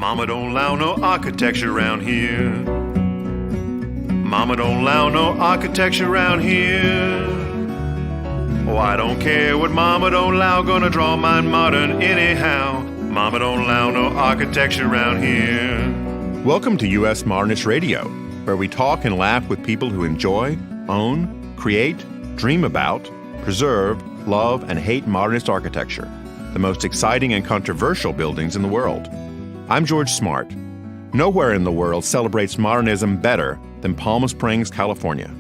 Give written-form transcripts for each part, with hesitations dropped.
Mama don't allow no architecture around here. Mama don't allow no architecture around here. Oh, I don't care what Mama don't allow, gonna draw mine modern anyhow. Mama don't allow no architecture around here. Welcome to U.S. Modernist Radio, where we talk and laugh with people who enjoy, own, create, dream about, preserve, love, and hate modernist architecture, the most exciting and controversial buildings in the world. I'm George Smart. Nowhere in the world celebrates modernism better than Palm Springs, California.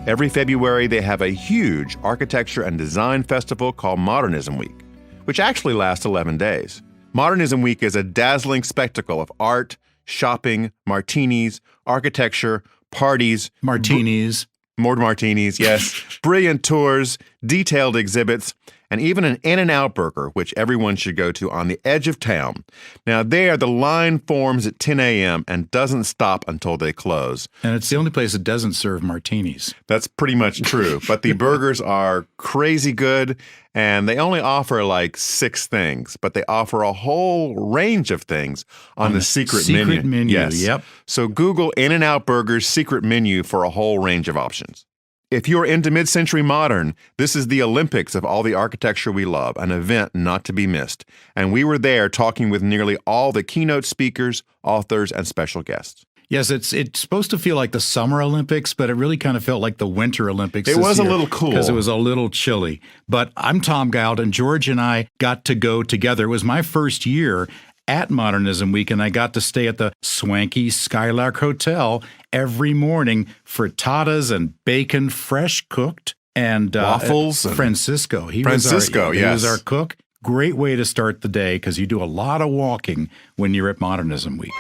Every February, they have a huge architecture and design festival called Modernism Week, which actually lasts 11 days. Modernism Week is a dazzling spectacle of art, shopping, martinis, architecture, parties. Martinis. More martinis, yes. Brilliant tours, detailed exhibits, and even an In-N-Out burger, which everyone should go to on the edge of town. Now, there, the line forms at 10 a.m. and doesn't stop until they close. And it's the only place that doesn't serve martinis. That's pretty much true. But the burgers are crazy good, and they only offer like 6 things, but they offer a whole range of things on the secret menu. Secret menu, yes. Yep. So Google In-N-Out Burger's secret menu for a whole range of options. If you're into mid-century modern, this is the Olympics of all the architecture we love, an event not to be missed. And we were there talking with nearly all the keynote speakers, authors, and special guests. Yes, it's supposed to feel like the Summer Olympics, but it really kind of felt like the Winter Olympics. It was a little cool. Because it was a little chilly. But I'm Tom Goud, and George and I got to go together. It was my first year at Modernism Week, and I got to stay at the swanky Skylark Hotel every morning. Frittatas and bacon, fresh cooked, and waffles. Francisco. He yes. was our cook. Great way to start the day because you do a lot of walking when you're at Modernism Week.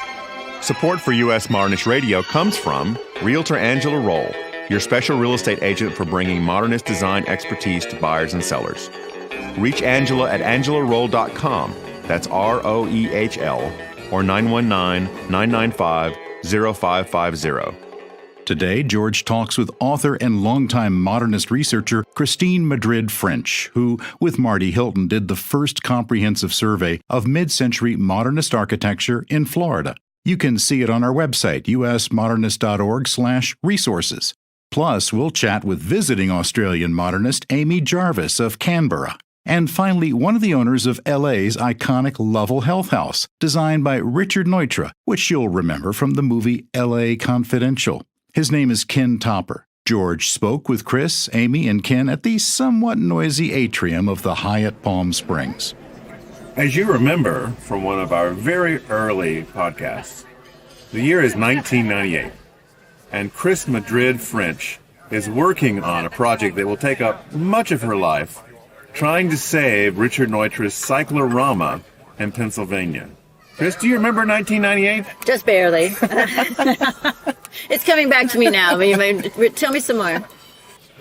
Support for U.S. Modernist Radio comes from Realtor Angela Roll, your special real estate agent for bringing modernist design expertise to buyers and sellers. Reach Angela at angelaroll.com. That's ROEHL, or 919-995-0550. Today, George talks with author and longtime modernist researcher Christine Madrid French, who, with Marty Hylton, did the first comprehensive survey of mid-century modernist architecture in Florida. You can see it on our website, usmodernist.org/resources. Plus, we'll chat with visiting Australian modernist Amy Jarvis of Canberra. And finally, one of the owners of LA's iconic Lovell Health House, designed by Richard Neutra, which you'll remember from the movie L.A. Confidential. His name is Ken Topper. George spoke with Chris, Amy, and Ken at the somewhat noisy atrium of the Hyatt Palm Springs. As you remember from one of our very early podcasts, the year is 1998, and Chris Madrid French is working on a project that will take up much of her life, trying to save Richard Neutra's cyclorama in Pennsylvania. Chris, do you remember 1998? Just barely. It's coming back to me now. Tell me some more.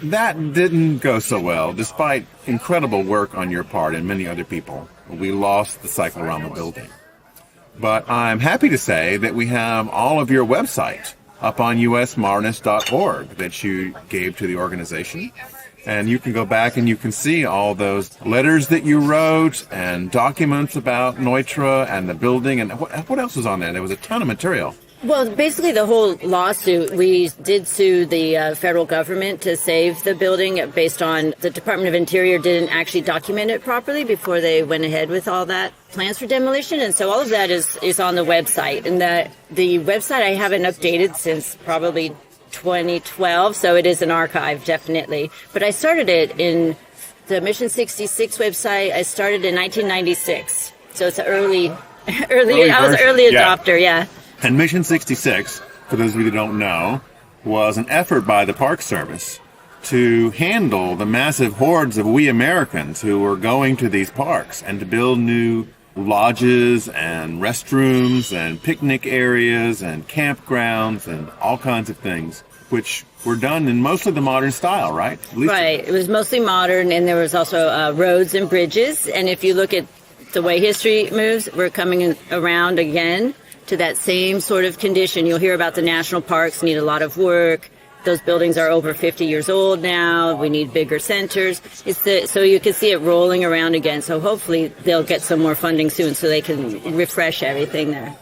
That didn't go so well, despite incredible work on your part and many other people. We lost the cyclorama building. But I'm happy to say that we have all of your website up on usmodernist.org that you gave to the organization. And you can go back and you can see all those letters that you wrote and documents about Neutra and the building. And what else was on there? There was a ton of material. Well, basically the whole lawsuit, we did sue the federal government to save the building based on the Department of Interior didn't actually document it properly before they went ahead with all that plans for demolition. And so all of that is on the website. And the website I haven't updated since probably 2012, so it is an archive, definitely. But I started it in the Mission 66 website. I started in 1996, so it's an early I was an early adopter, yeah. And Mission 66, for those of you that don't know, was an effort by the Park Service to handle the massive hordes of we Americans who were going to these parks and to build new lodges and restrooms and picnic areas and campgrounds and all kinds of things, which were done in mostly the modern style, right? Right. It was mostly modern, and there was also roads and bridges. And if you look at the way history moves, we're coming around again to that same sort of condition. You'll hear about the national parks need a lot of work. Those buildings are over 50 years old now. We need bigger centers. So you can see it rolling around again. So hopefully they'll get some more funding soon so they can refresh everything there.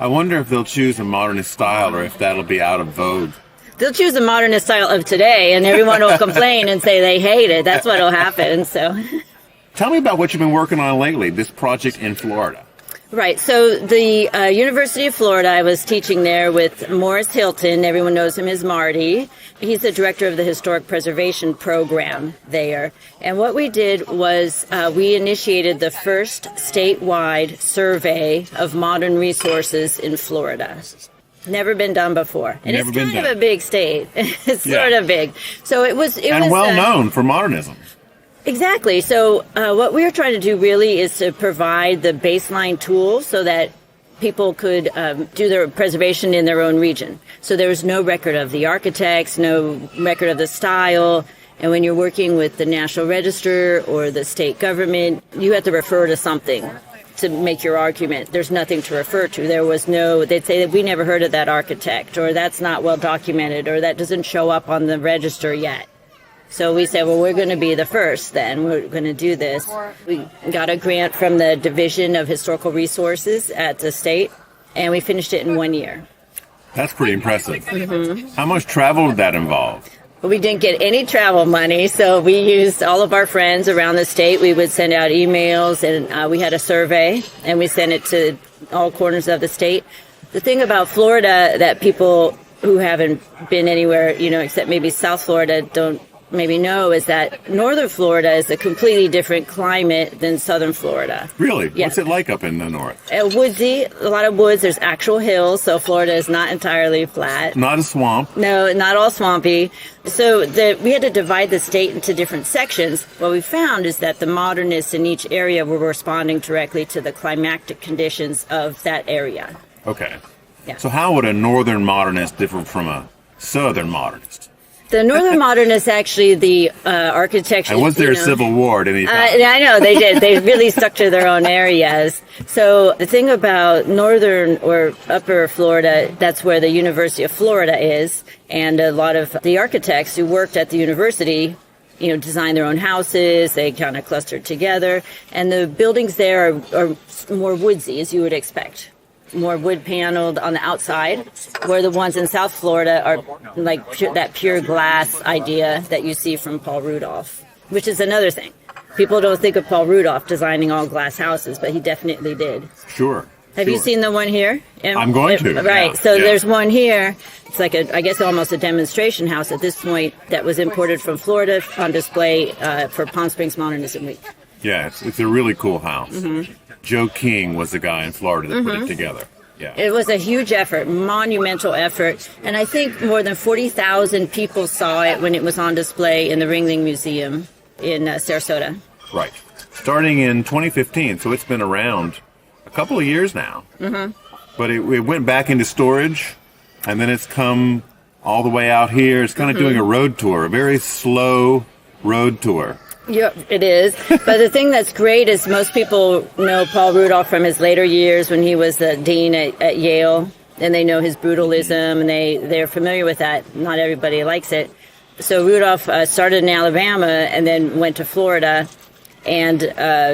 I wonder if they'll choose a modernist style or if that'll be out of vogue. They'll choose the modernist style of today, and everyone will complain and say they hate it. That's what will happen. So, Tell me about what you've been working on lately, this project in Florida. right. So the University of Florida, I was teaching there with Marty Hylton. Everyone knows him as Marty. He's the director of the Historic Preservation Program there. And what we did was we initiated the first statewide survey of modern resources in Florida. Never been done before. And Never it's been kind done. of a big state. It's Yeah. sort of big. So it was Well known for modernism. Exactly. So what we were trying to do really is to provide the baseline tools so that people could do their preservation in their own region. So there was no record of the architects, no record of the style. And when you're working with the National Register or the state government, you have to refer to something to make your argument. There's nothing to refer to. There was no, they'd say that we never heard of that architect, or that's not well documented, or that doesn't show up on the register yet. So we said, well, we're going to be the first then. We're going to do this. We got a grant from the Division of Historical Resources at the state, and we finished it in 1 year. That's pretty impressive. How much travel did that involve? But we didn't get any travel money, so we used all of our friends around the state. We would send out emails, and we had a survey, and we sent it to all corners of the state. The thing about Florida that people who haven't been anywhere, except maybe South Florida, don't maybe know is that northern Florida is a completely different climate than southern Florida. Really? Yeah. What's it like up in the north? Woodsy, a lot of woods. There's actual hills, so Florida is not entirely flat. Not a swamp. No, not all swampy. So we had to divide the state into different sections. What we found is that the modernists in each area were responding directly to the climatic conditions of that area. Okay. Yeah. So how would a northern modernist differ from a southern modernist? The northern modernists, actually, the architecture. And was there a civil war at any time? I know they did. They really stuck to their own areas. So the thing about northern or upper Florida, that's where the University of Florida is, and a lot of the architects who worked at the university, designed their own houses. They kind of clustered together, and the buildings there are more woodsy, as you would expect. More wood paneled on the outside, where the ones in South Florida are like that pure glass idea that you see from Paul Rudolph, which is another thing. People don't think of Paul Rudolph designing all glass houses, but he definitely did. Sure. Have you seen the one here? I'm going to. Right. Yeah, So yeah. there's one here. It's like I guess almost a demonstration house at this point that was imported from Florida on display for Palm Springs Modernism Week. Yeah, it's a really cool house. Mm-hmm. Joe King was the guy in Florida that put it together. Yeah. It was a huge effort, monumental effort, and I think more than 40,000 people saw it when it was on display in the Ringling Museum in Sarasota. Right. Starting in 2015, so it's been around a couple of years now. Mm-hmm. But it went back into storage, and then it's come all the way out here. It's kind of doing a road tour, a very slow road tour. Yeah, it is. But the thing that's great is most people know Paul Rudolph from his later years when he was the dean at Yale, and they know his brutalism, and they're familiar with that. Not everybody likes it. So Rudolph started in Alabama and then went to Florida and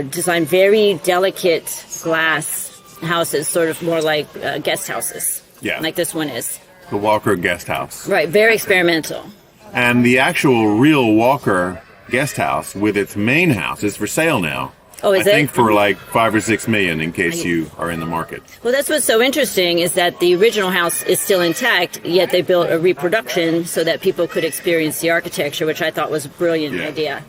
designed very delicate glass houses, sort of more like guest houses, like this one is. The Walker Guest House. Right, very experimental. And the actual real Walker Guest House with its main house is for sale now. Oh, is I it? think for like $5 or $6 million in case you are in the market. Well, that's what's so interesting is that the original house is still intact, yet they built a reproduction so that people could experience the architecture, which I thought was a brilliant idea.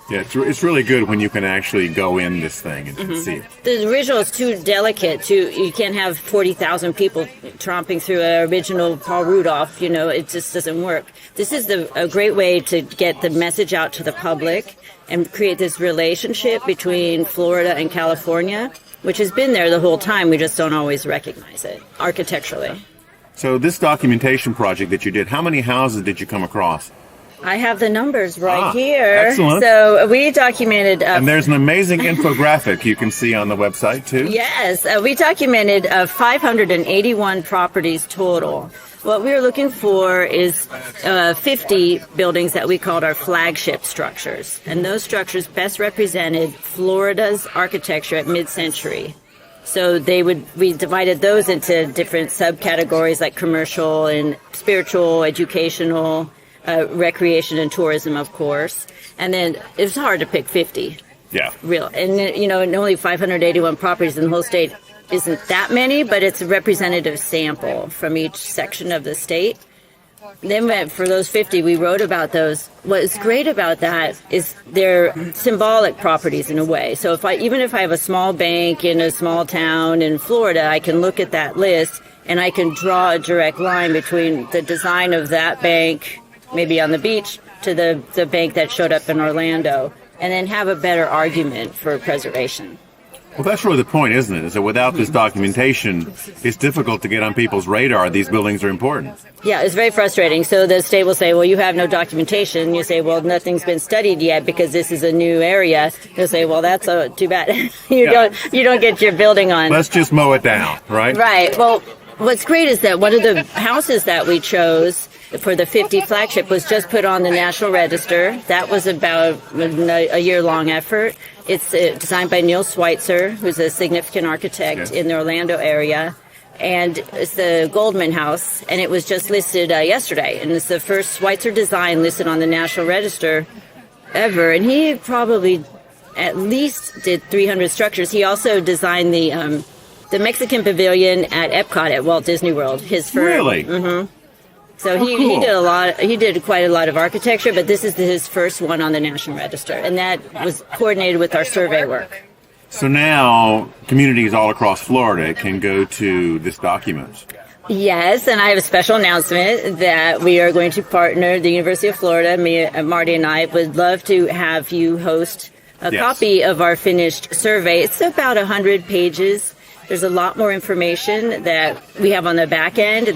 Yeah, it's really good when you can actually go in this thing and see it. The original is too delicate. You can't have 40,000 people tromping through an original Paul Rudolph. It just doesn't work. This is a great way to get the message out to the public and create this relationship between Florida and California, which has been there the whole time. We just don't always recognize it architecturally. So this documentation project that you did, how many houses did you come across? I have the numbers right here. Excellent. So we documented... And there's an amazing infographic you can see on the website, too. Yes, we documented 581 properties total. What we were looking for is 50 buildings that we called our flagship structures. And those structures best represented Florida's architecture at mid-century. So we divided those into different subcategories like commercial and spiritual, educational, recreation and tourism, of course. And then it was hard to pick 50. Yeah. Real. And, and only 581 properties in the whole state isn't that many, but it's a representative sample from each section of the state. Then for those 50, we wrote about those. What's great about that is they're symbolic properties in a way. So even if I have a small bank in a small town in Florida, I can look at that list and I can draw a direct line between the design of that bank, maybe on the beach, to the bank that showed up in Orlando, and then have a better argument for preservation. Well, that's really the point, isn't it? Is that without this documentation, it's difficult to get on people's radar these buildings are important. Yeah, it's very frustrating. So the state will say, well, you have no documentation. You say, well, nothing's been studied yet because this is a new area. They'll say, well, that's too bad. you don't get your building on. Let's just mow it down, right? Right. Well, what's great is that one of the houses that we chose for the 50 flagship was just put on the National Register. That was about a year-long effort. It's designed by Neil Schweitzer, who's a significant architect in the Orlando area. And it's the Goldman House, and it was just listed yesterday. And it's the first Schweitzer design listed on the National Register ever. And he probably at least did 300 structures. He also designed the Mexican Pavilion at Epcot at Walt Disney World. His firm. Really? Mm-hmm. So he did a lot. He did quite a lot of architecture, but this is his first one on the National Register, and that was coordinated with our survey work. So now communities all across Florida can go to this document. Yes, and I have a special announcement that we are going to partner the University of Florida. Marty and I would love to have you host a copy of our finished survey. It's about 100 pages. There's a lot more information that we have on the back end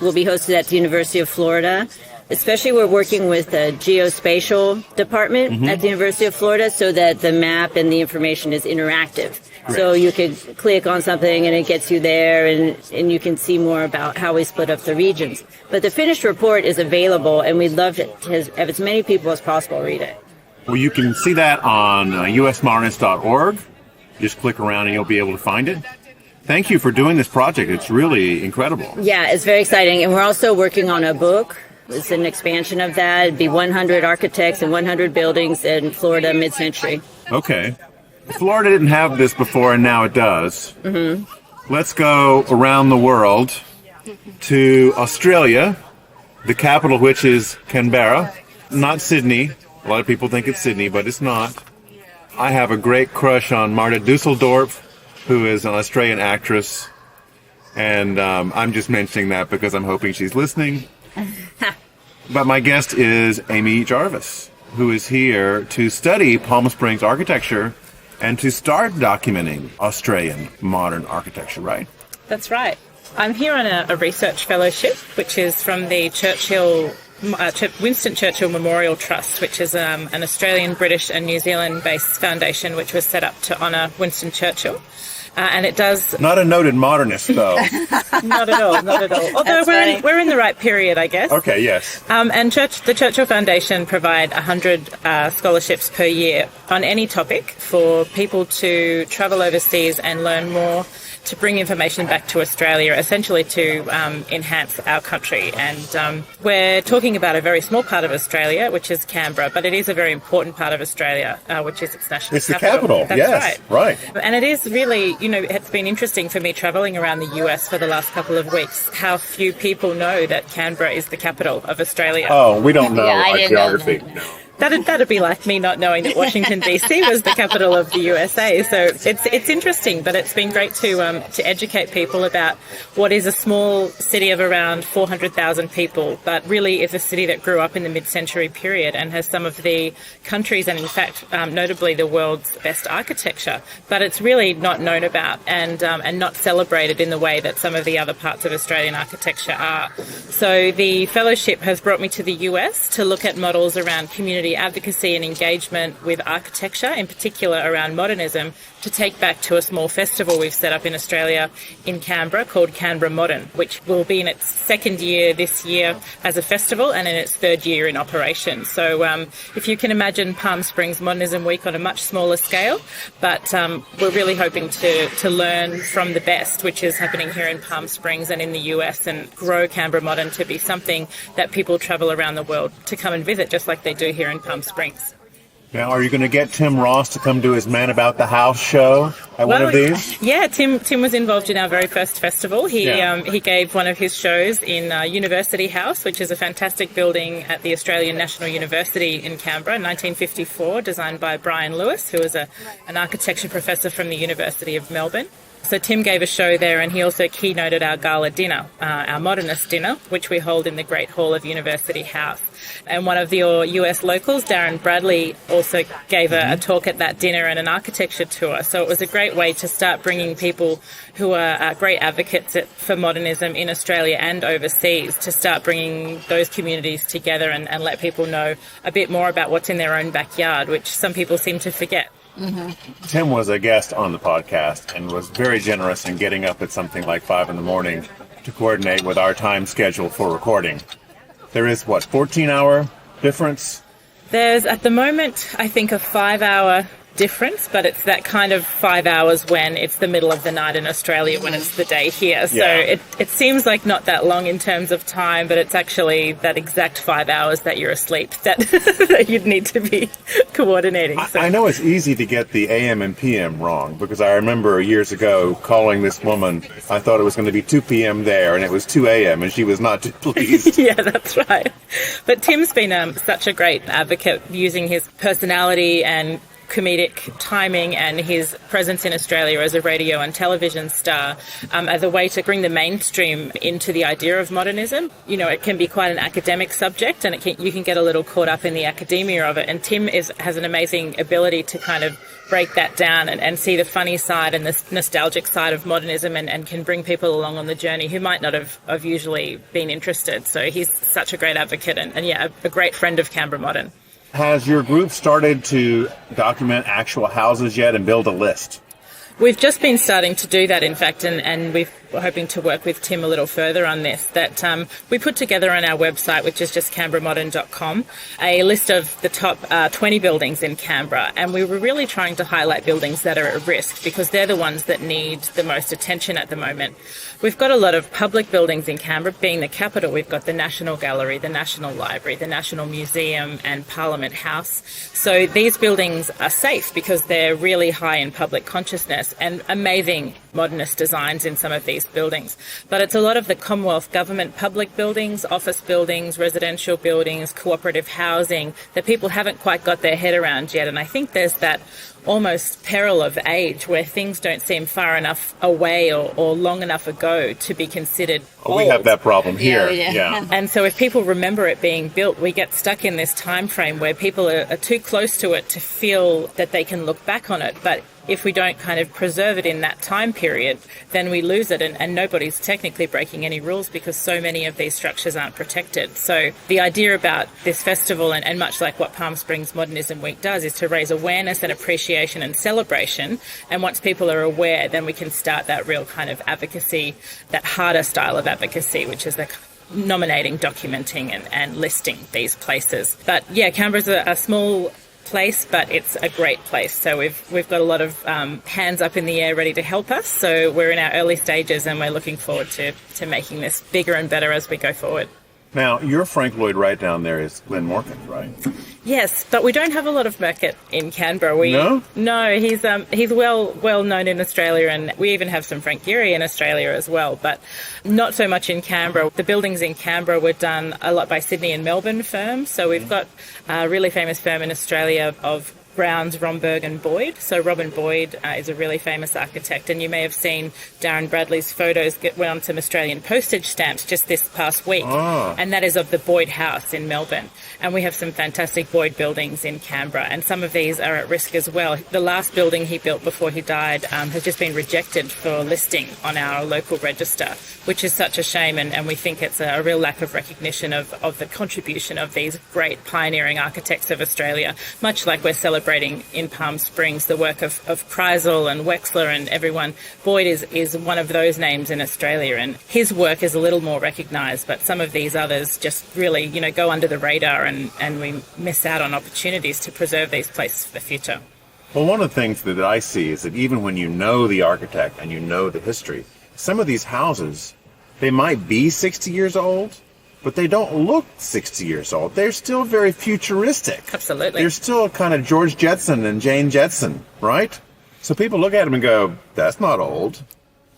will be hosted at the University of Florida. Especially we're working with the geospatial department at the University of Florida so that the map and the information is interactive. Great. So you could click on something and it gets you there and you can see more about how we split up the regions. But the finished report is available and we'd love to have as many people as possible read it. Well, you can see that on usmodernist.org. Just click around and you'll be able to find it. Thank you for doing this project. It's really incredible. Yeah, it's very exciting. And we're also working on a book. It's an expansion of that. It'd be 100 architects and 100 buildings in Florida mid-century. Okay. Florida didn't have this before, and now it does. Mm-hmm. Let's go around the world to Australia, the capital of which is Canberra, not Sydney. A lot of people think it's Sydney, but it's not. I have a great crush on Marta Dusseldorp, who is an Australian actress, and I'm just mentioning that because I'm hoping she's listening. But my guest is Amy Jarvis, who is here to study Palm Springs architecture and to start documenting Australian modern architecture, right? That's right. I'm here on a research fellowship, which is from the Winston Churchill Memorial Trust, which is an Australian, British and New Zealand-based foundation which was set up to honour Winston Churchill. And it does... Not a noted modernist, though. Not at all, not at all. Although we're in the right period, I guess. Okay, yes. And the Churchill Foundation provide 100 scholarships per year on any topic for people to travel overseas and learn more, to bring information back to Australia, essentially to enhance our country. And we're talking about a very small part of Australia, which is Canberra, but it is a very important part of Australia, which is its national capital. It's the capital, That's yes, right. And it is really, it's been interesting for me travelling around the US for the last couple of weeks, how few people know that Canberra is the capital of Australia. Oh, we don't know our geography. No. That'd be like me not knowing that Washington D.C. was the capital of the USA. So it's interesting, but it's been great to educate people about what is a small city of around 400,000 people, but really is a city that grew up in the mid-century period and has some of the countries and, in fact, notably the world's best architecture. But it's really not known about and not celebrated in the way that some of the other parts of Australian architecture are. So the fellowship has brought me to the US to look at models around community community advocacy and engagement with architecture, in particular around modernism, to take back to a small festival we've set up in Australia in Canberra called Canberra Modern, which will be in its second year this year as a festival and in its third year in operation. So if you can imagine Palm Springs Modernism Week on a much smaller scale, but we're really hoping to learn from the best, which is happening here in Palm Springs and in the US, and grow Canberra Modern to be something that people travel around the world to come and visit, just like they do here in Palm Springs. Now, are you going to get Tim Ross to come do his Man About the House show at one of these? Yeah, Tim was involved in our very first festival. He gave one of his shows in University House, which is a fantastic building at the Australian National University in Canberra, 1954, designed by Brian Lewis, who was an architecture professor from the University of Melbourne. So Tim gave a show there, and he also keynoted our gala dinner, our Modernist dinner, which we hold in the Great Hall of University House. And one of your US locals, Darren Bradley, also gave a talk at that dinner and an architecture tour. So it was a great way to start bringing people who are great advocates for modernism in Australia and overseas, to start bringing those communities together and let people know a bit more about what's in their own backyard, which some people seem to forget. Mm-hmm. Tim was a guest on the podcast and was very generous in getting up at something like 5 a.m. to coordinate with our time schedule for recording. There is, 14-hour difference? There's, at the moment, I think a 5-hour difference, but it's that kind of 5 hours when it's the middle of the night in Australia, when it's the day here. So it seems like not that long in terms of time, but it's actually that exact 5 hours that you're asleep that, that you'd need to be coordinating. So. I know it's easy to get the AM and PM wrong, because I remember years ago calling this woman. I thought it was going to be 2 p.m. there, and it was 2 a.m., and she was not too pleased. Yeah, that's right. But Tim's been such a great advocate, using his personality and comedic timing and his presence in Australia as a radio and television star as a way to bring the mainstream into the idea of modernism. You know, it can be quite an academic subject, and you can get a little caught up in the academia of it. And Tim has an amazing ability to kind of break that down and see the funny side and the nostalgic side of modernism, and can bring people along on the journey who might not have usually been interested. So he's such a great advocate and a great friend of Canberra Modern. Has your group started to document actual houses yet and build a list? We've just been starting to do that, in fact, and we're hoping to work with Tim a little further on this, that we put together on our website, which is just canberramodern.com, a list of the top 20 buildings in Canberra, and we were really trying to highlight buildings that are at risk, because they're the ones that need the most attention at the moment. We've got a lot of public buildings in Canberra. Being the capital, we've got the National Gallery, the National Library, the National Museum and Parliament House. So these buildings are safe because they're really high in public consciousness, and amazing modernist designs in some of these buildings. But it's a lot of the Commonwealth Government public buildings, office buildings, residential buildings, cooperative housing that people haven't quite got their head around yet. And I think there's that almost peril of age where things don't seem far enough away or long enough ago to be considered old. We have that problem here. Yeah. And so if people remember it being built, we get stuck in this time frame where people are too close to it to feel that they can look back on it. But if we don't kind of preserve it in that time period, then we lose it, and nobody's technically breaking any rules because so many of these structures aren't protected. So the idea about this festival, and much like what Palm Springs Modernism Week does, is to raise awareness and appreciation and celebration. And once people are aware, then we can start that real kind of advocacy, that harder style of advocacy, which is the nominating, documenting and listing these places. But yeah, Canberra's a small place, but it's a great place. So we've got a lot of hands up in the air ready to help us. So we're in our early stages, and we're looking forward to making this bigger and better as we go forward. Now, your Frank Lloyd Wright down there is Glenn Morgan, right? Yes, but we don't have a lot of Merkett in Canberra. No, he's well known in Australia, and we even have some Frank Gehry in Australia as well, but not so much in Canberra. The buildings in Canberra were done a lot by Sydney and Melbourne firms. So we've got a really famous firm in Australia of Browns, Romberg and Boyd. So Robin Boyd is a really famous architect, and you may have seen Darren Bradley's photos went on some Australian postage stamps just this past week, and that is of the Boyd House in Melbourne. And we have some fantastic Boyd buildings in Canberra, and some of these are at risk as well. The last building he built before he died has just been rejected for listing on our local register, which is such a shame, and we think it's a real lack of recognition of the contribution of these great pioneering architects of Australia, much like we're celebrating in Palm Springs the work of Kreisel and Wexler and everyone. Boyd is one of those names in Australia, and his work is a little more recognised, but some of these others just really, go under the radar, and we miss out on opportunities to preserve these places for the future. Well, one of the things that I see is that even when you know the architect and you know the history, some of these houses, they might be 60 years old, but they don't look 60 years old. They're still very futuristic. Absolutely. They're still kind of George Jetson and Jane Jetson, right? So people look at them and go, that's not old.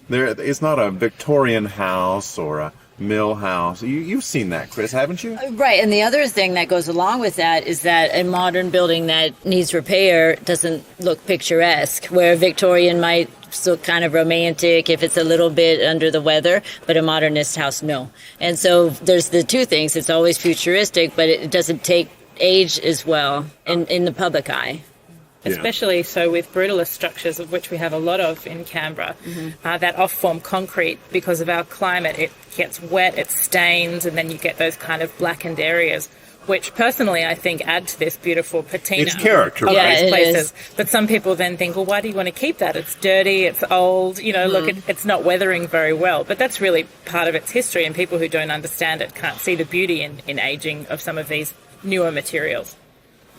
It's not a Victorian house or a mill house. You've seen that, Chris, haven't you? Right, and the other thing that goes along with that is that a modern building that needs repair doesn't look picturesque, where a Victorian might look kind of romantic if it's a little bit under the weather, but a modernist house, no. And so there's the two things. It's always futuristic, but it doesn't take age as well in the public eye. Especially so with brutalist structures, of which we have a lot of in Canberra, that off-form concrete, because of our climate, it gets wet, it stains, and then you get those kind of blackened areas, which personally I think add to this beautiful patina It's character, of right? these places. But some people then think, well, why do you want to keep that? It's dirty, it's old, look, it's not weathering very well. But that's really part of its history, and people who don't understand it can't see the beauty in aging of some of these newer materials.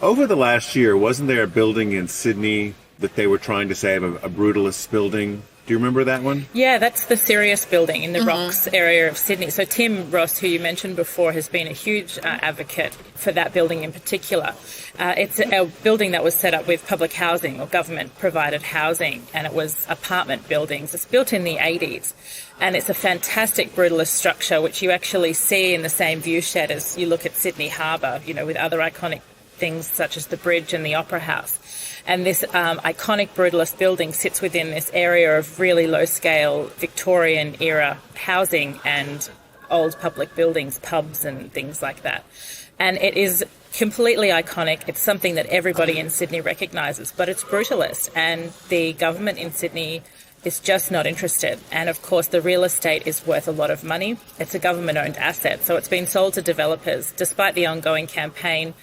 Over the last year, wasn't there a building in Sydney that they were trying to save, a brutalist building? Do you remember that one? Yeah, that's the Sirius building in the Rocks area of Sydney. So Tim Ross, who you mentioned before, has been a huge advocate for that building in particular. It's a building that was set up with public housing or government-provided housing, and it was apartment buildings. It's built in the 80s, and it's a fantastic brutalist structure, which you actually see in the same view shed as you look at Sydney Harbour, with other iconic things such as the bridge and the Opera House. And this iconic brutalist building sits within this area of really low-scale Victorian-era housing and old public buildings, pubs and things like that. And it is completely iconic. It's something that everybody in Sydney recognises, but it's brutalist, and the government in Sydney is just not interested. And of course, the real estate is worth a lot of money. It's a government-owned asset, so it's been sold to developers. Despite the ongoing campaign,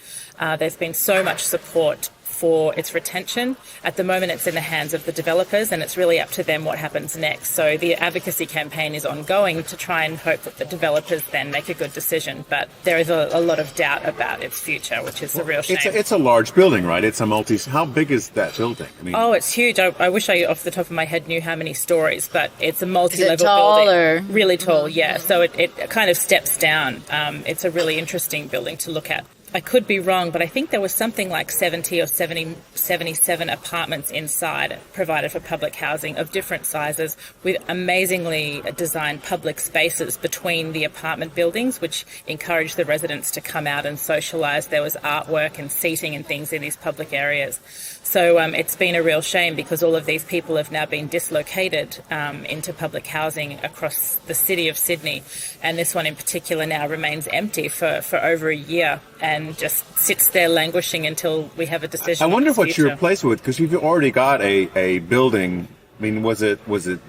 there's been so much support for its retention. At the moment, it's in the hands of the developers, and it's really up to them what happens next. So the advocacy campaign is ongoing to try and hope that the developers then make a good decision. But there is a lot of doubt about its future, which is a real shame. It's a large building, right? It's a how big is that building? Oh, it's huge. I wish I, off the top of my head, knew how many stories, but it's a multi-level Is it tall building. or? Really tall, yeah. So it kind of steps down. It's a really interesting building to look at. I could be wrong, but I think there was something like 70 or 77 apartments inside provided for public housing of different sizes, with amazingly designed public spaces between the apartment buildings, which encouraged the residents to come out and socialise. There was artwork and seating and things in these public areas. So it's been a real shame, because all of these people have now been dislocated into public housing across the city of Sydney. And this one in particular now remains empty for over a year and just sits there languishing until we have a decision. I wonder on its what you future. replace it with, because you've already got a building. I mean, was it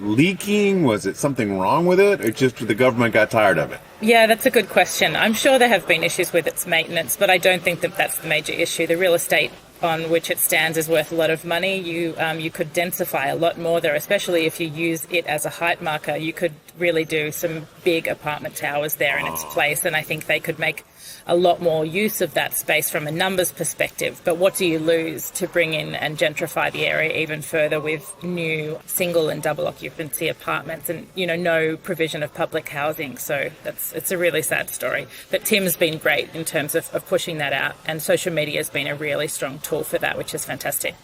leaking? Was it something wrong with it? Or just the government got tired of it? Yeah, that's a good question. I'm sure there have been issues with its maintenance, but I don't think that that's the major issue. The real estate on which it stands is worth a lot of money. You could densify a lot more there, especially if you use it as a height marker. You could really do some big apartment towers there in its place, and I think they could make a lot more use of that space from a numbers perspective. But what do you lose to bring in and gentrify the area even further with new single and double occupancy apartments and, no provision of public housing? So it's a really sad story. But Tim's been great in terms of pushing that out, and social media has been a really strong tool for that, which is fantastic.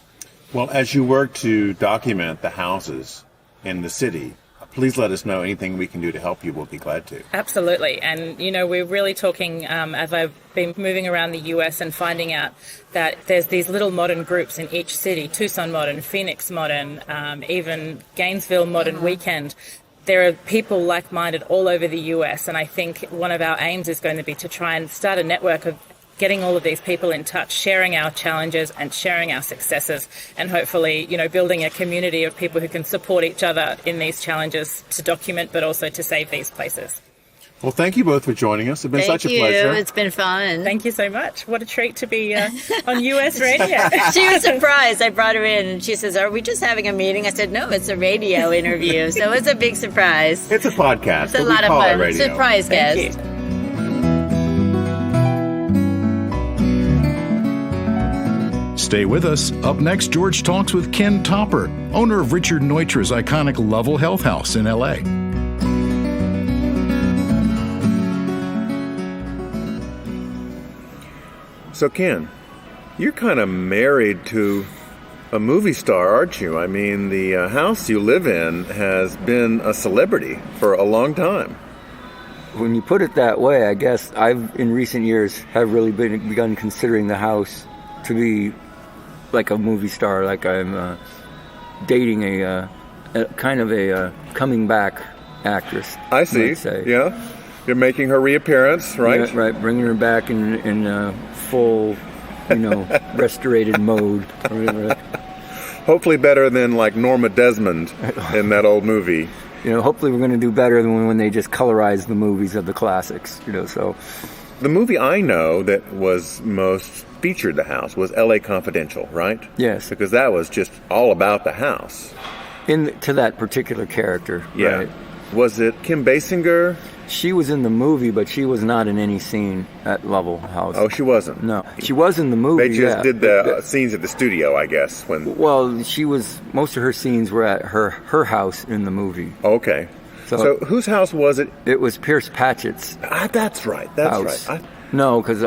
Well, as you work to document the houses in the city, Please let us know anything we can do to help you. We'll be glad to. Absolutely. And, we're really talking, as I've been moving around the US and finding out that there's these little modern groups in each city, Tucson Modern, Phoenix Modern, even Gainesville Modern Weekend. There are people like-minded all over the US, and I think one of our aims is going to be to try and start a network of getting all of these people in touch, sharing our challenges and sharing our successes, and hopefully, building a community of people who can support each other in these challenges to document, but also to save these places. Well, thank you both for joining us. It's been such a pleasure. It's been fun. Thank you so much. What a treat to be on US radio. She was surprised. I brought her in, and she says, "Are we just having a meeting?" I said, "No, it's a radio interview." So it's a big surprise. It's a podcast. It's a lot of fun. Surprise Thank guest. you. Stay with us. Up next, George talks with Ken Topper, owner of Richard Neutra's iconic Lovell Health House in L.A. So, Ken, you're kind of married to a movie star, aren't you? I mean, the house you live in has been a celebrity for a long time. When you put it that way, I guess I've, in recent years, have really begun considering the house to be like a movie star, like I'm dating a kind of a coming back actress. I see. Let's say. Yeah. You're making her reappearance, right? Yeah, right, bringing her back in full, restorated mode. Hopefully better than like Norma Desmond in that old movie. Hopefully we're going to do better than when they just colorize the movies of the classics. So the movie I know that was most featured the house was L.A. Confidential, right? Yes. Because that was just all about the house. To that particular character. Yeah. Right? Was it Kim Basinger? She was in the movie, but she was not in any scene at Lovell House. Oh, she wasn't? No. She was in the movie, They just did the scenes at the studio, I guess. Well, most of her scenes were at her house in the movie. Okay. So whose house was it? It was Pierce Patchett's That's right. house. Right. No, because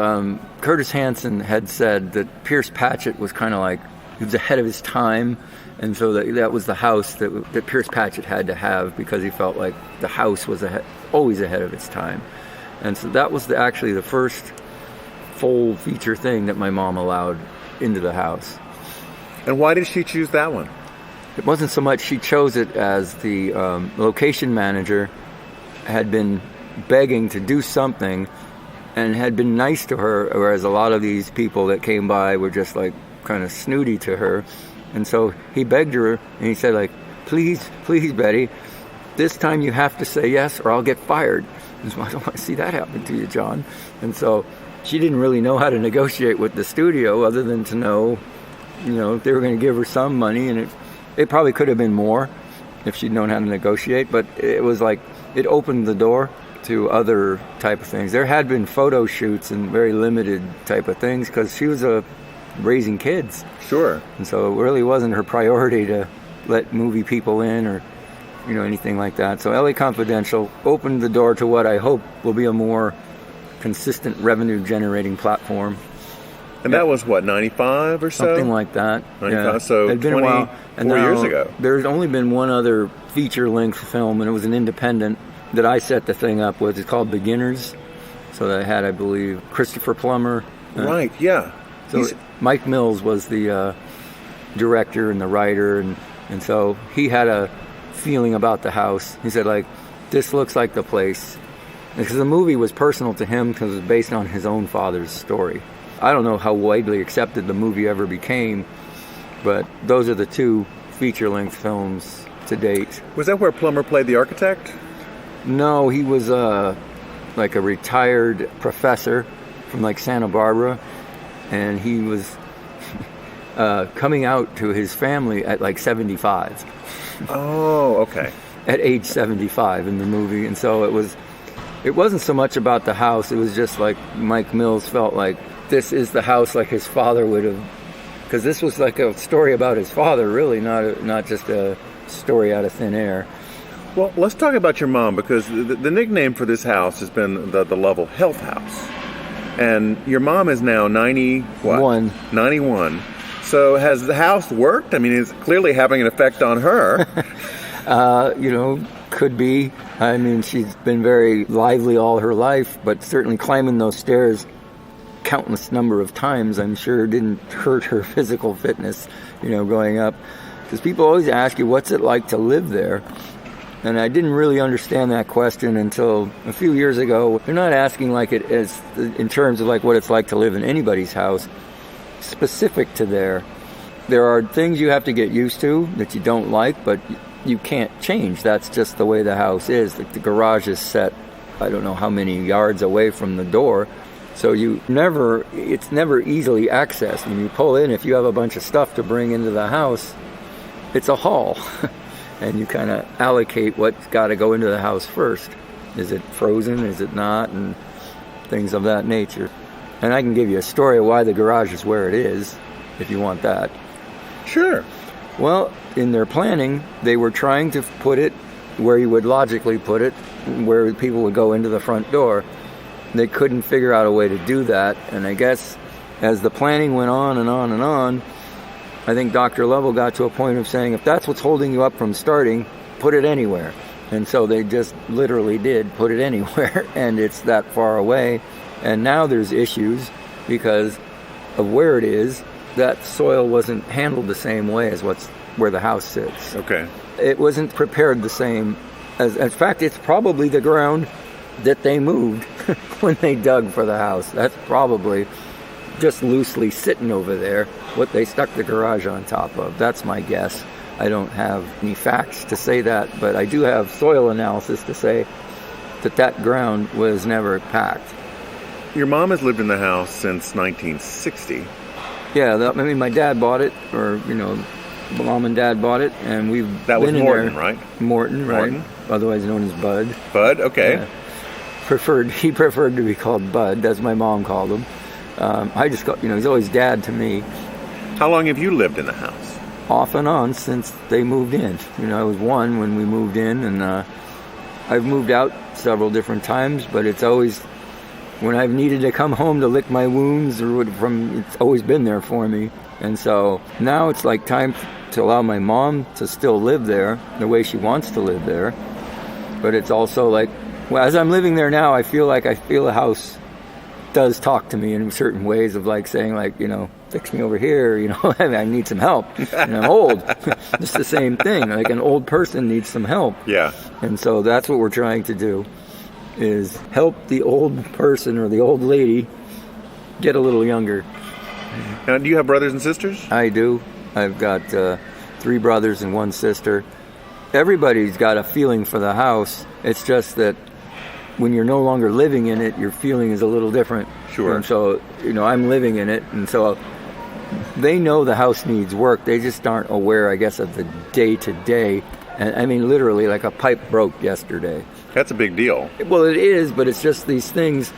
Curtis Hanson had said that Pierce Patchett was kind of like, he was ahead of his time, and so that was the house that Pierce Patchett had to have because he felt like the house was always ahead of its time. And so that was actually the first full feature thing that my mom allowed into the house. And why did she choose that one? It wasn't so much she chose it as the location manager had been begging to do something and had been nice to her, whereas a lot of these people that came by were just like kind of snooty to her. And so he begged her and he said, like, please, Betty, this time you have to say yes or I'll get fired. And so, I don't want to see that happen to you, John. And so she didn't really know how to negotiate with the studio other than to know, they were going to give her some money, and it probably could have been more if she'd known how to negotiate, but it was like it opened the door to other type of things. There had been photo shoots and very limited type of things because she was raising kids. Sure. And so it really wasn't her priority to let movie people in or anything like that. So LA Confidential opened the door to what I hope will be a more consistent revenue generating platform. And that was what, 95 or so? Something like that. 95, so it'd been a while. And years ago. There's only been one other feature-length film, and it was an independent that I set the thing up with. It's called Beginners. So that had, I believe, Christopher Plummer. Right, yeah. So Mike Mills was the director and the writer, and so he had a feeling about the house. He said, like, this looks like the place. Because the movie was personal to him because it was based on his own father's story. I don't know how widely accepted the movie ever became, but those are the two feature-length films to date. Was that where Plummer played the architect? No, he was like a retired professor from like Santa Barbara, and he was coming out to his family at like 75. Oh, okay. At age 75 in the movie, and so it wasn't so much about the house. It was just like Mike Mills felt like this is the house like his father would have, because this was like a story about his father, really, not just a story out of thin air. Well, let's talk about your mom, because the nickname for this house has been the Lovell Health House. And your mom is now 91. So has the house worked? I mean, it's clearly having an effect on her. Could be. I mean, she's been very lively all her life, but certainly climbing those stairs countless number of times, I'm sure, didn't hurt her physical fitness, going up. Because people always ask you, what's it like to live there? And I didn't really understand that question until a few years ago. They're not asking like it as in terms of like what it's like to live in anybody's house. Specific to there are things you have to get used to that you don't like, but you can't change. That's just the way the house is. The garage is set, I don't know how many yards away from the door, so it's never easily accessed. When you pull in, if you have a bunch of stuff to bring into the house, it's a haul. And you kind of allocate what's got to go into the house first. Is it frozen? Is it not? And things of that nature. And I can give you a story of why the garage is where it is, if you want that. Sure. Well, in their planning, they were trying to put it where you would logically put it, where people would go into the front door. They couldn't figure out a way to do that. And I guess as the planning went on and on and on, I think Dr. Lovell got to a point of saying, if that's what's holding you up from starting, put it anywhere. And so they just literally did put it anywhere, and it's that far away. And now there's issues because of where it is. That soil wasn't handled the same way as where the house sits. Okay. It wasn't prepared the same. In fact, it's probably the ground that they moved when they dug for the house. That's probably just loosely sitting over there, what they stuck the garage on top of. That's my guess. I don't have any facts to say that, but I do have soil analysis to say that ground was never packed. Your mom has lived in the house since 1960. Yeah, my dad bought it, or, Mom and Dad bought it, and we've That was been in Morton, there. right? Morton, right? Morton. Otherwise known as Bud. Bud, okay. Yeah. He preferred to be called Bud, as my mom called him. I just got, he's always Dad to me. How long have you lived in the house? Off and on since they moved in. I was 1 when we moved in, and I've moved out several different times, but it's always when I've needed to come home to lick my wounds, it's always been there for me. And so now it's like time to allow my mom to still live there the way she wants to live there. But it's also like, as I'm living there now, I feel the house does talk to me in certain ways of like saying like, fix me over here, I need some help. And I'm old. It's the same thing. Like an old person needs some help. Yeah. And so that's what we're trying to do, is help the old person or the old lady get a little younger. Now, do you have brothers and sisters? I do. I've got 3 brothers and 1 sister. Everybody's got a feeling for the house. It's just that when you're no longer living in it, your feeling is a little different. Sure. And so, I'm living in it, and so they know the house needs work. They just aren't aware, I guess, of the day-to-day. And I mean, literally, like a pipe broke yesterday. That's a big deal. Well, it is, but it's just these things,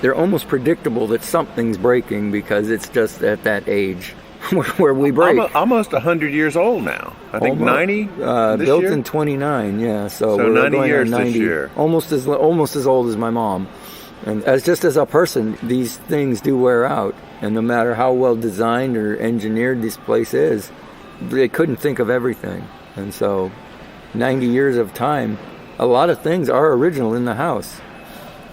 they're almost predictable that something's breaking because it's just at that age where we break. Almost 100 years old now. I think 90 this built year? in 29, yeah. So So we're 90 going years on 90, this year. Almost as old as my mom. And as a person, these things do wear out. And no matter how well designed or engineered this place is, they couldn't think of everything. And so 90 years of time, a lot of things are original in the house.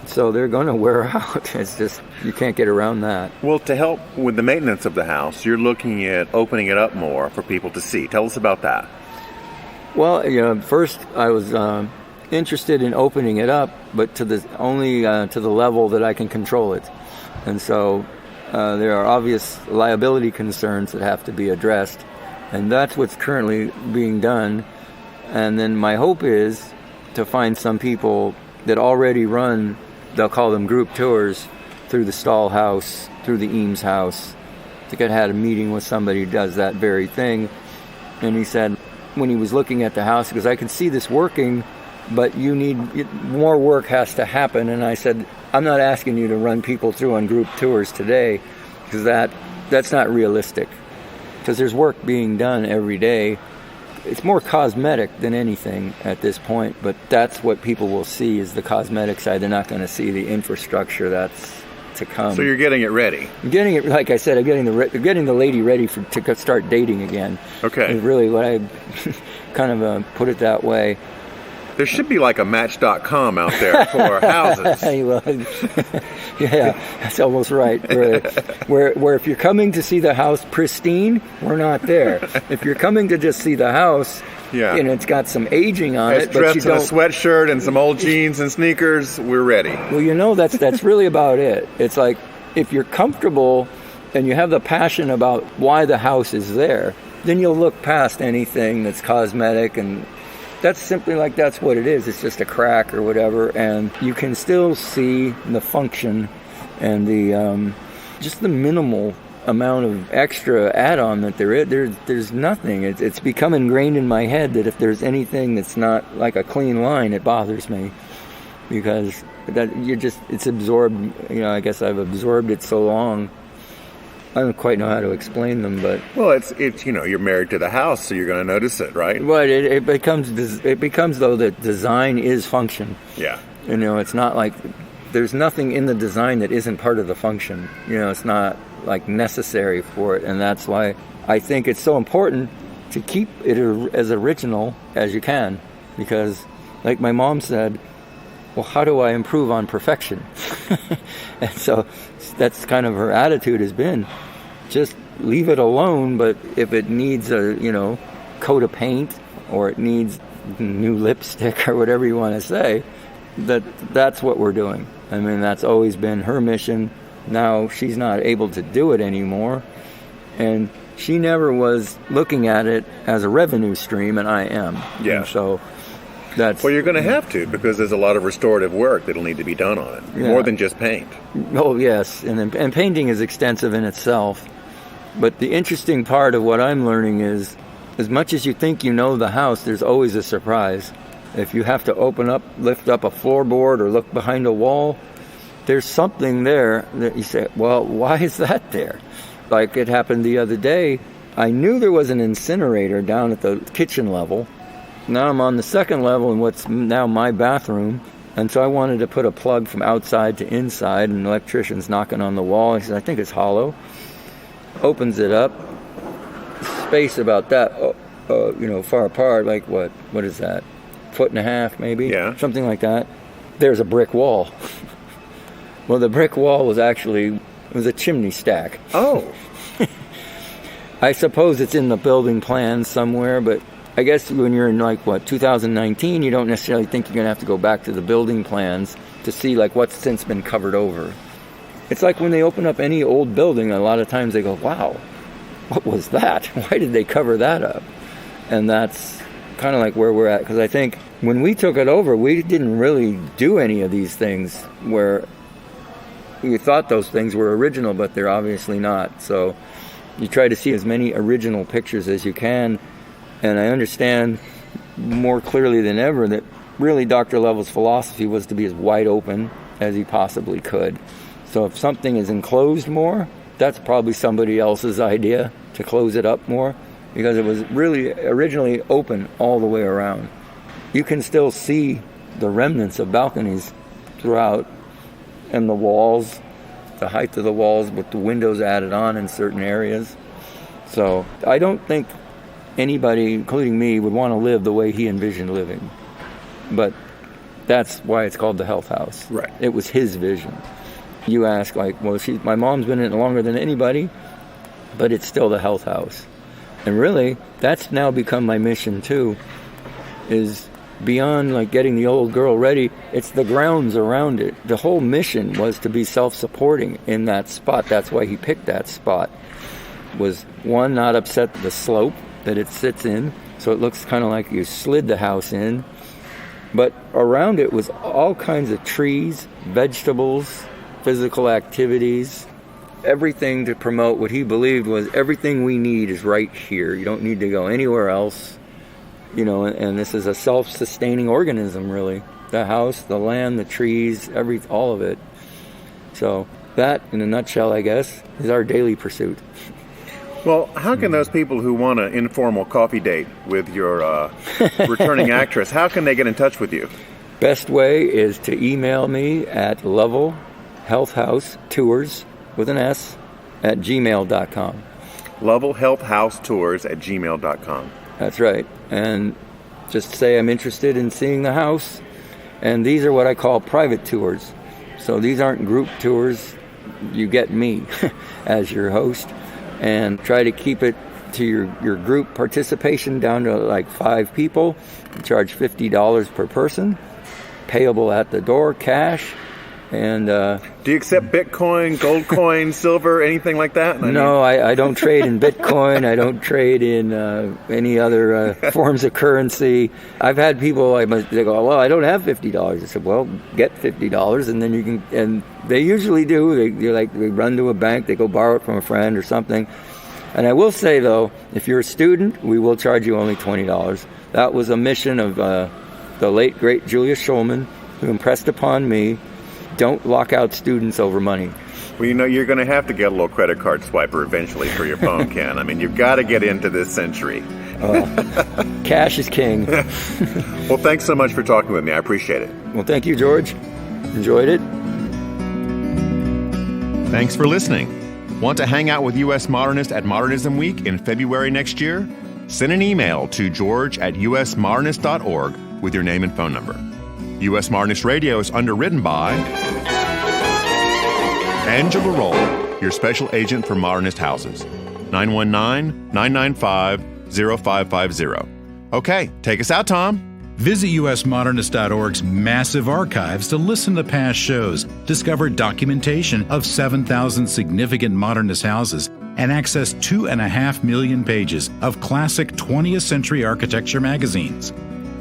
So they're going to wear out. It's just, you can't get around that. Well, to help with the maintenance of the house, you're looking at opening it up more for people to see. Tell us about that. Well, first I was interested in opening it up, but to the level that I can control it. And so there are obvious liability concerns that have to be addressed, and that's what's currently being done. And then my hope is to find some people that already run, they'll call them group tours, through the Stahl house, through the Eames house. I think I had a meeting with somebody who does that very thing, and he said when he was looking at the house, because I can see this working, but more work has to happen. And I said, I'm not asking you to run people through on group tours today, because that's not realistic, because there's work being done every day. It's more cosmetic than anything at this point, but that's what people will see is the cosmetic side. They're not going to see the infrastructure that's to come. So you're getting it ready. I'm getting it, like I said, I'm getting the lady ready to start dating again. Okay. Is really what I kind of put it that way. There should be like a Match.com out there for houses. Well, yeah, that's almost right. Where if you're coming to see the house pristine, we're not there. If you're coming to just see the house, and it's got some aging on it, but you dressed in a don't. sweatshirt and some old jeans and sneakers, we're ready. Well, that's really about it. It's like if you're comfortable and you have the passion about why the house is there, then you'll look past anything that's cosmetic, and that's simply that's what it is. It's just a crack or whatever, and you can still see the function and the just the minimal amount of extra add-on that there is. There's nothing. It's become ingrained in my head that if there's anything that's not like a clean line, it bothers me, because it's absorbed. I guess I've absorbed it so long. I don't quite know how to explain them, but well, it's you're married to the house, so you're going to notice it, right? But it becomes though that design is function. Yeah. It's not like there's nothing in the design that isn't part of the function. It's not like necessary for it, and that's why I think it's so important to keep it as original as you can, because like my mom said, well, how do I improve on perfection? And so that's kind of her attitude has been, just leave it alone, but if it needs a coat of paint or it needs new lipstick or whatever you want to say, that's what we're doing. I mean, that's always been her mission. Now she's not able to do it anymore, and she never was looking at it as a revenue stream, and I am. Yeah. And so well, you're going to have to, because there's a lot of restorative work that'll need to be done on it, more than just paint. Oh, yes, and painting is extensive in itself. But the interesting part of what I'm learning is, as much as you think you know the house, there's always a surprise. If you have to lift up a floorboard or look behind a wall, there's something there that you say, well, why is that there? Like it happened the other day. I knew there was an incinerator down at the kitchen level. Now I'm on the second level in what's now my bathroom, and so I wanted to put a plug from outside to inside, and the electrician's knocking on the wall. He says, I think it's hollow. Opens it up. Space about that, far apart, like what is that? 1.5 feet maybe? Yeah. Something like that. There's a brick wall. Well, the brick wall was a chimney stack. Oh. I suppose it's in the building plans somewhere, but I guess when you're in 2019, you don't necessarily think you're going to have to go back to the building plans to see what's since been covered over. It's like when they open up any old building, a lot of times they go, wow, what was that? Why did they cover that up? And that's kind of like where we're at, because I think when we took it over, we didn't really do any of these things where we thought those things were original, but they're obviously not. So you try to see as many original pictures as you can. And I understand more clearly than ever that really Dr. Lovell's philosophy was to be as wide open as he possibly could. So if something is enclosed more, that's probably somebody else's idea to close it up more, because it was really originally open all the way around. You can still see the remnants of balconies throughout, and the walls, the height of the walls with the windows added on in certain areas. So I don't think anybody, including me, would want to live the way he envisioned living. But that's why it's called the Health House. Right. It was his vision. You ask, my mom's been in it longer than anybody, but it's still the Health House. And really, that's now become my mission too, is beyond getting the old girl ready, it's the grounds around it. The whole mission was to be self-supporting in that spot. That's why he picked that spot. Was one, not upset the slope that it sits in, so it looks kind of like you slid the house in. But around it was all kinds of trees, vegetables, physical activities, everything to promote what he believed was everything we need is right here. You don't need to go anywhere else. And this is a self-sustaining organism, really. The house, the land, the trees, all of it. So that, in a nutshell, I guess, is our daily pursuit. Well, how can those people who want an informal coffee date with your returning actress, how can they get in touch with you? Best way is to email me at Lovell Health House Tours with an S at gmail.com. Lovell Health House Tours at gmail.com. That's right. And just say I'm interested in seeing the house. And these are what I call private tours. So these aren't group tours. You get me as your host, and try to keep it to your group participation down to like 5 people. You charge $50 per person, payable at the door, cash. And do you accept Bitcoin, gold coin, silver, anything like that? No, I don't trade in Bitcoin. I don't trade in any other forms of currency. I've had people, they go, well, I don't have $50. I said, well, get $50, and then you can. And they usually do. They run to a bank, they go borrow it from a friend or something. And I will say, though, if you're a student, we will charge you only $20. That was a mission of the late, great Julia Schulman, who impressed upon me. Don't lock out students over money. Well, you're going to have to get a little credit card swiper eventually for your phone, Ken. I mean, you've got to get into this century. Cash is king. Well, thanks so much for talking with me. I appreciate it. Well, thank you, George. Enjoyed it. Thanks for listening. Want to hang out with U.S. Modernist at Modernism Week in February next year? Send an email to george@usmodernist.org with your name and phone number. U.S. Modernist Radio is underwritten by Angela Roll, your special agent for Modernist houses. 919-995-0550. Okay, take us out, Tom. Visit usmodernist.org's massive archives to listen to past shows, discover documentation of 7,000 significant modernist houses, and access 2.5 million pages of classic 20th century architecture magazines.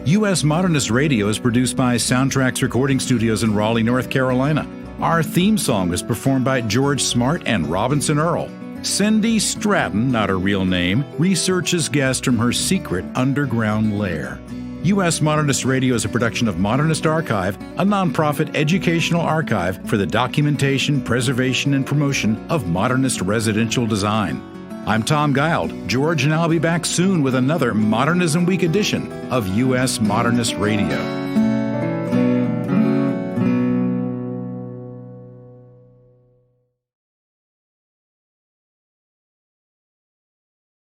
U.S. Modernist Radio is produced by Soundtracks Recording Studios in Raleigh, North Carolina. Our theme song was performed by George Smart and Robinson Earl. Cindy Stratton, not her real name, researches guests from her secret underground lair. U.S. Modernist Radio is a production of Modernist Archive, a nonprofit educational archive for the documentation, preservation, and promotion of modernist residential design. I'm Tom Guild. George and I'll be back soon with another Modernism Week edition of U.S. Modernist Radio.